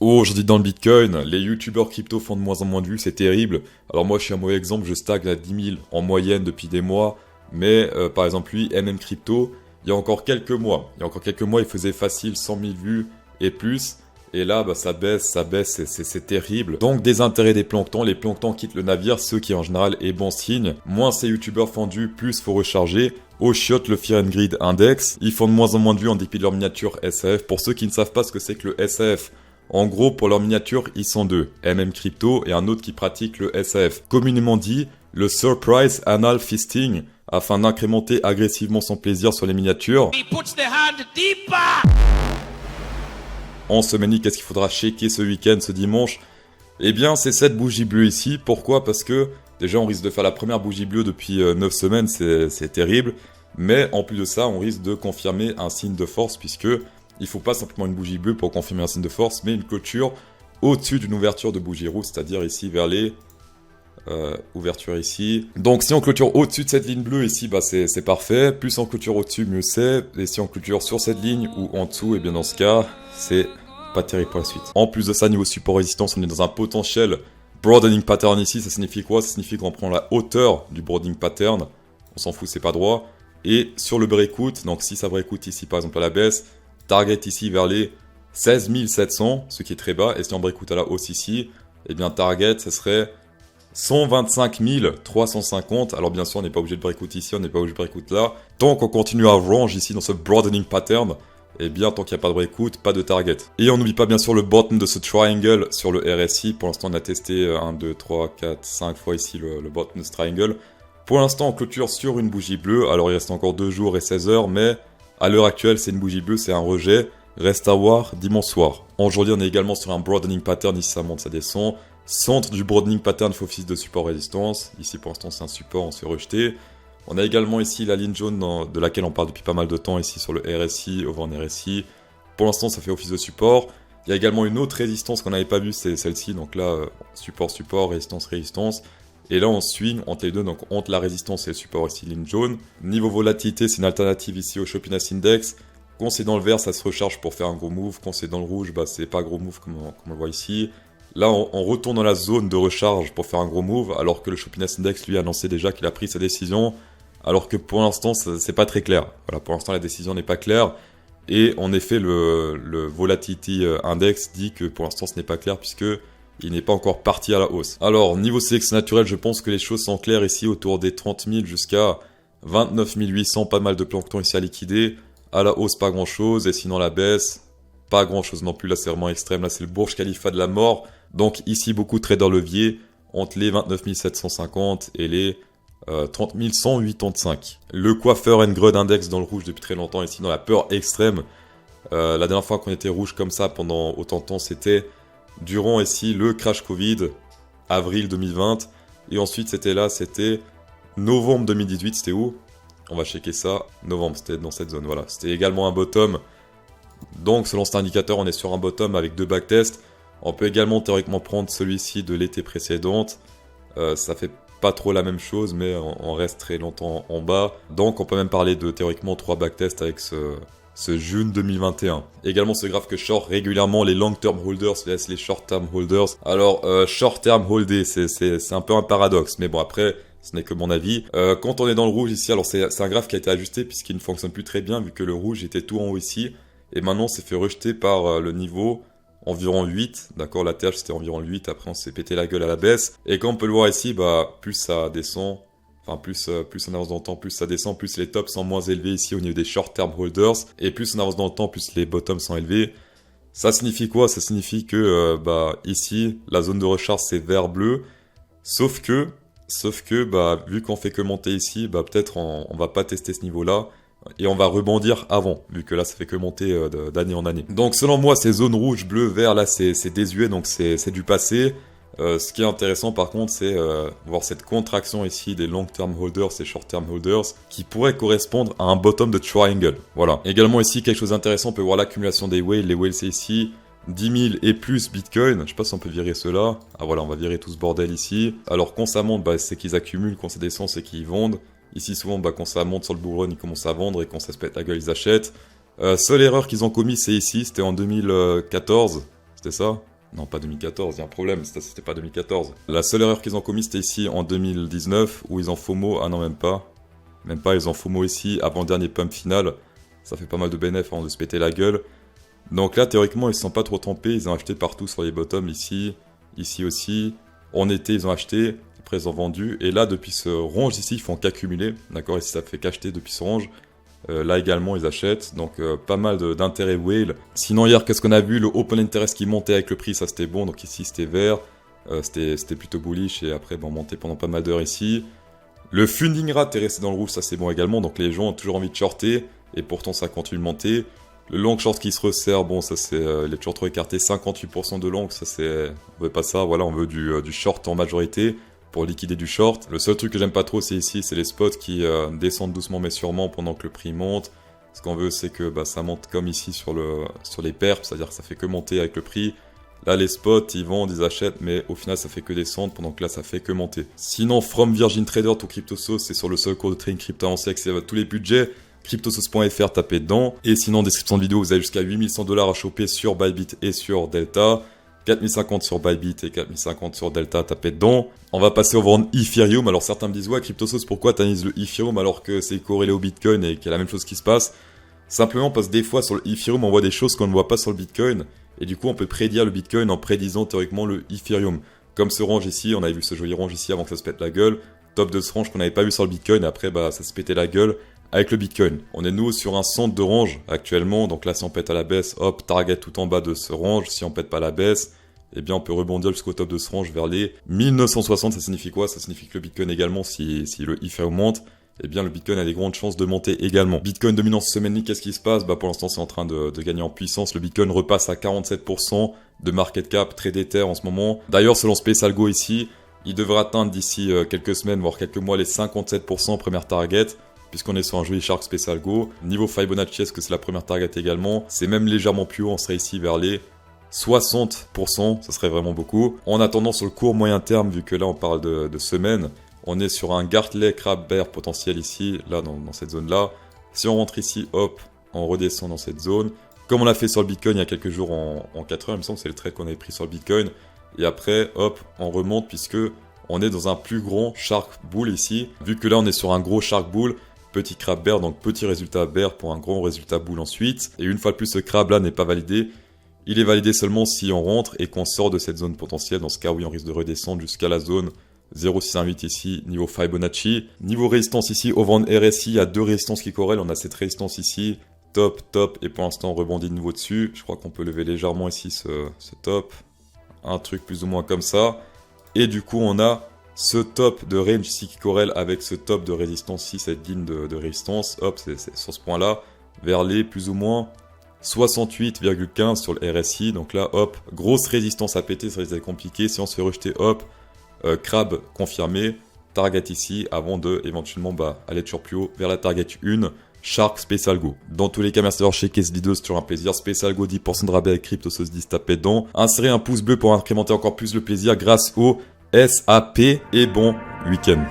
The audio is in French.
Aujourd'hui dans le Bitcoin, les youtubeurs crypto font de moins en moins de vues, c'est terrible. Alors moi je suis un mauvais exemple, je stagne à 10 000 en moyenne depuis des mois. Mais par exemple lui, MM Crypto, il y a encore quelques mois, il faisait facile 100 000 vues et plus. Et là, ça baisse, c'est terrible. Donc des intérêts des planctons, les planctons quittent le navire, ce qui en général est bon signe. Moins ces youtubeurs font du, plus faut recharger. Au chiotte, le Fear and Greed Index, ils font de moins en moins de vues en dépit de leur miniature SAF. Pour ceux qui ne savent pas ce que c'est que le SAF, en gros, pour leur miniature, ils sont deux. MM Crypto et un autre qui pratique le SAF. Communément dit, le Surprise Anal Fisting, afin d'incrémenter agressivement son plaisir sur les miniatures. En semaine, qu'est-ce qu'il faudra shaker ce week-end, ce dimanche? Eh bien, c'est cette bougie bleue ici. Pourquoi? Parce que, déjà, on risque de faire la première bougie bleue depuis 9 semaines, c'est terrible. Mais, en plus de ça, on risque de confirmer un signe de force, puisque il faut pas simplement une bougie bleue pour confirmer un signe de force, mais une clôture au-dessus d'une ouverture de bougie rouge, c'est-à-dire ici vers les... ouverture ici. Donc si on clôture au-dessus de cette ligne bleue ici, c'est parfait. Plus on clôture au-dessus, mieux c'est. Et si on clôture sur cette ligne ou en dessous, et bien dans ce cas, c'est pas terrible pour la suite. En plus de ça, niveau support résistance, on est dans un potentiel broadening pattern ici. Ça signifie quoi? Ça signifie qu'on prend la hauteur du broadening pattern. On s'en fout, c'est pas droit. Et sur le breakout, donc si ça breakout ici par exemple à la baisse, target ici vers les 16 700, ce qui est très bas. Et si on breakout à la hausse ici, et bien target, ce serait 125 350. Alors bien sûr, on n'est pas obligé de breakout ici, on n'est pas obligé de breakout là. Tant qu'on continue à range ici dans ce broadening pattern, et bien tant qu'il n'y a pas de breakout, pas de target. Et on n'oublie pas bien sûr le bottom de ce triangle sur le RSI. Pour l'instant, on a testé 1, 2, 3, 4, 5 fois ici le bottom de ce triangle. Pour l'instant, on clôture sur une bougie bleue. Alors il reste encore 2 jours et 16 heures, mais à l'heure actuelle, c'est une bougie bleue, c'est un rejet. Reste à voir dimanche soir. Aujourd'hui, on est également sur un broadening pattern. Ici, ça monte, ça descend. Centre du broadening pattern fait office de support résistance. Ici pour l'instant c'est un support, on s'est rejeté. On a également ici la ligne jaune de laquelle on parle depuis pas mal de temps ici sur le RSI, over en RSI. Pour l'instant ça fait office de support. Il y a également une autre résistance qu'on n'avait pas vue, c'est celle-ci. Donc là, support, résistance. Et là on swing entre les deux, donc entre la résistance et le support ici, ligne jaune. Niveau volatilité, c'est une alternative ici au Shoppiness Index. Quand c'est dans le vert, ça se recharge pour faire un gros move. Quand c'est dans le rouge, c'est pas gros move comme on le voit ici. Là, on retourne dans la zone de recharge pour faire un gros move, alors que le Shoppiness Index, lui, a annoncé déjà qu'il a pris sa décision, alors que pour l'instant, c'est pas très clair. Voilà, pour l'instant, la décision n'est pas claire. Et en effet, le Volatility Index dit que pour l'instant, ce n'est pas clair, puisque il n'est pas encore parti à la hausse. Alors, niveau sélection naturelle, je pense que les choses sont claires ici, autour des 30 000 jusqu'à 29 800, pas mal de plancton ici à liquider. À la hausse, pas grand-chose, et sinon la baisse, pas grand-chose non plus. Là, c'est vraiment extrême. Là, c'est le Burj Khalifa de la mort. Donc ici, beaucoup de traders levier entre les 29 750 et les 30 185. Le coiffeur Grud Index dans le rouge depuis très longtemps, ici dans la peur extrême. La dernière fois qu'on était rouge comme ça pendant autant de temps, c'était durant ici le crash Covid, avril 2020. Et ensuite, c'était novembre 2018, c'était où? On va checker ça. Novembre, c'était dans cette zone, voilà. C'était également un bottom. Donc selon cet indicateur, on est sur un bottom avec 2 backtests. On peut également théoriquement prendre celui-ci de l'été précédente. Ça fait pas trop la même chose, mais on reste très longtemps en bas. Donc on peut même parler de théoriquement 3 backtests avec ce June 2021. Également ce graphe que short régulièrement les long-term holders vs les short-term holders. Alors short-term holder, c'est un peu un paradoxe, mais bon après... Ce n'est que mon avis. Quand on est dans le rouge ici, alors c'est un graphe qui a été ajusté puisqu'il ne fonctionne plus très bien vu que le rouge était tout en haut ici. Et maintenant, c'est fait rejeter par le niveau environ 8. D'accord, la TH c'était environ 8. Après, on s'est pété la gueule à la baisse. Et comme on peut le voir ici, plus ça descend, enfin plus on avance dans le temps, plus ça descend, plus les tops sont moins élevés ici au niveau des short-term holders. Et plus on avance dans le temps, plus les bottoms sont élevés. Ça signifie quoi? Ça signifie que ici, la zone de recharge c'est vert-bleu. Sauf que, vu qu'on fait que monter ici, peut-être on va pas tester ce niveau-là. Et on va rebondir avant, vu que là ça fait que monter d'année en année. Donc selon moi, ces zones rouge, bleu, vert, là c'est désuet, donc c'est du passé. Ce qui est intéressant par contre, c'est voir cette contraction ici des long-term holders et short-term holders, qui pourrait correspondre à un bottom de triangle. Voilà. Également ici, quelque chose d'intéressant, on peut voir l'accumulation des whales. Les whales c'est ici. 10 000 et plus Bitcoin, je sais pas si on peut virer cela. Ah voilà, on va virer tout ce bordel ici. Alors quand ça monte, c'est qu'ils accumulent, quand ça descend, c'est qu'ils vendent. Ici souvent, quand ça monte sur le bull run, ils commencent à vendre et quand ça se pète la gueule, ils achètent. Seule erreur qu'ils ont commis, c'est ici, c'était en 2014, c'était ça? Non, pas 2014, il y a un problème, c'était pas 2014. La seule erreur qu'ils ont commise, c'était ici en 2019, où ils ont FOMO, ah non, même pas. Même pas, ils ont FOMO ici, avant le dernier pump final. Ça fait pas mal de bénéfices avant de se péter la gueule. Donc là, théoriquement, ils se sont pas trop trompés, ils ont acheté partout sur les bottoms, ici aussi. En été, ils ont acheté, après ils ont vendu. Et là, depuis ce range ici, ils font qu'accumuler, d'accord, ici ça fait qu'acheter depuis ce range. Là également ils achètent, donc pas mal d'intérêt whale. Sinon hier qu'est-ce qu'on a vu, le open interest qui montait avec le prix, ça c'était bon, donc ici c'était vert, c'était plutôt bullish et après on montait pendant pas mal d'heures ici. Le funding rate est resté dans le rouge, ça c'est bon également, donc les gens ont toujours envie de shorter et pourtant ça continue de monter. Le long short qui se resserre, bon ça c'est, il est toujours trop écarté, 58% de long, ça c'est, on veut pas ça, voilà on veut du short en majorité. Pour liquider du short. Le seul truc que j'aime pas trop c'est ici, c'est les spots qui descendent doucement mais sûrement pendant que le prix monte. Ce qu'on veut c'est que ça monte comme ici sur les perps, c'est-à-dire que ça fait que monter avec le prix. Là les spots ils vendent, ils achètent mais au final ça fait que descendre pendant que là ça fait que monter. Sinon from Virgin Trader to CryptoSauce, c'est sur le seul cours de trading crypto avancé accès à tous les budgets. CryptoSauce.fr, tapez dedans. Et sinon en description de vidéo vous avez jusqu'à 8100$ à choper sur Bybit et sur Delta. 4050 sur Bybit et 4050 sur Delta, tapez dedans. On va passer au vendre Ethereum. Alors certains me disent, ouais, CryptoSauce, pourquoi t'analyses le Ethereum alors que c'est corrélé au Bitcoin et qu'il y a la même chose qui se passe? Simplement parce que des fois sur le Ethereum, on voit des choses qu'on ne voit pas sur le Bitcoin. Et du coup, on peut prédire le Bitcoin en prédisant théoriquement le Ethereum. Comme ce range ici, on avait vu ce joli range ici avant que ça se pète la gueule. Top de ce range qu'on n'avait pas vu sur le Bitcoin et après, ça se pétait la gueule avec le Bitcoin. On est nous sur un centre de range actuellement. Donc là, si on pète à la baisse, hop, target tout en bas de ce range. Si on pète pas à la baisse, eh bien on peut rebondir jusqu'au top de ce range vers les 1960. Ça signifie quoi? Ça signifie que le Bitcoin également, si le Ethereum monte, eh bien le Bitcoin a des grandes chances de monter également. Bitcoin dominance semaine, qu'est-ce qui se passe? Pour l'instant c'est en train de gagner en puissance. Le Bitcoin repasse à 47% de market cap, très déter en ce moment. D'ailleurs selon SpaceAlgo ici, il devrait atteindre d'ici quelques semaines, voire quelques mois, les 57% première target. Puisqu'on est sur un joli chart SpaceAlgo. Niveau Fibonacci, est-ce que c'est la première target également? C'est même légèrement plus haut, on serait ici vers les 60%, ça serait vraiment beaucoup. En attendant sur le court moyen terme, vu que là on parle de semaines, on est sur un Gartley Crab Bear potentiel ici, là dans cette zone là. Si on rentre ici, hop, on redescend dans cette zone. Comme on l'a fait sur le Bitcoin il y a quelques jours en 4 heures, il me semble que c'est le trade qu'on avait pris sur le Bitcoin. Et après, hop, on remonte puisque on est dans un plus grand Shark Bull ici. Vu que là on est sur un gros Shark Bull, petit Crab Bear, donc petit résultat Bear pour un gros résultat Bull ensuite. Et une fois de plus ce Crab là n'est pas validé. Il est validé seulement si on rentre et qu'on sort de cette zone potentielle. Dans ce cas, oui, on risque de redescendre jusqu'à la zone 0,618 ici, niveau Fibonacci. Niveau résistance ici, au vendre RSI, il y a deux résistances qui corrèlent. On a cette résistance ici, top, et pour l'instant, on rebondit de nouveau dessus. Je crois qu'on peut lever légèrement ici ce top. Un truc plus ou moins comme ça. Et du coup, on a ce top de range ici qui corrèle avec ce top de résistance ici, cette ligne de résistance. Hop, c'est sur ce point-là, vers les plus ou moins 68,15 sur le RSI, donc là hop, grosse résistance à péter, ça risque d'être compliqué. Si on se fait rejeter, hop, crabe confirmé, target ici, avant de éventuellement aller toujours plus haut vers la target 1, Shark SpaceAlgo. Dans tous les cas, merci d'avoir checké cette vidéo, c'est toujours un plaisir. SpaceAlgo 10% de rabais avec CryptoSauce 10, tapez dedans. Insérez un pouce bleu pour incrémenter encore plus le plaisir grâce au SAP et bon week-end.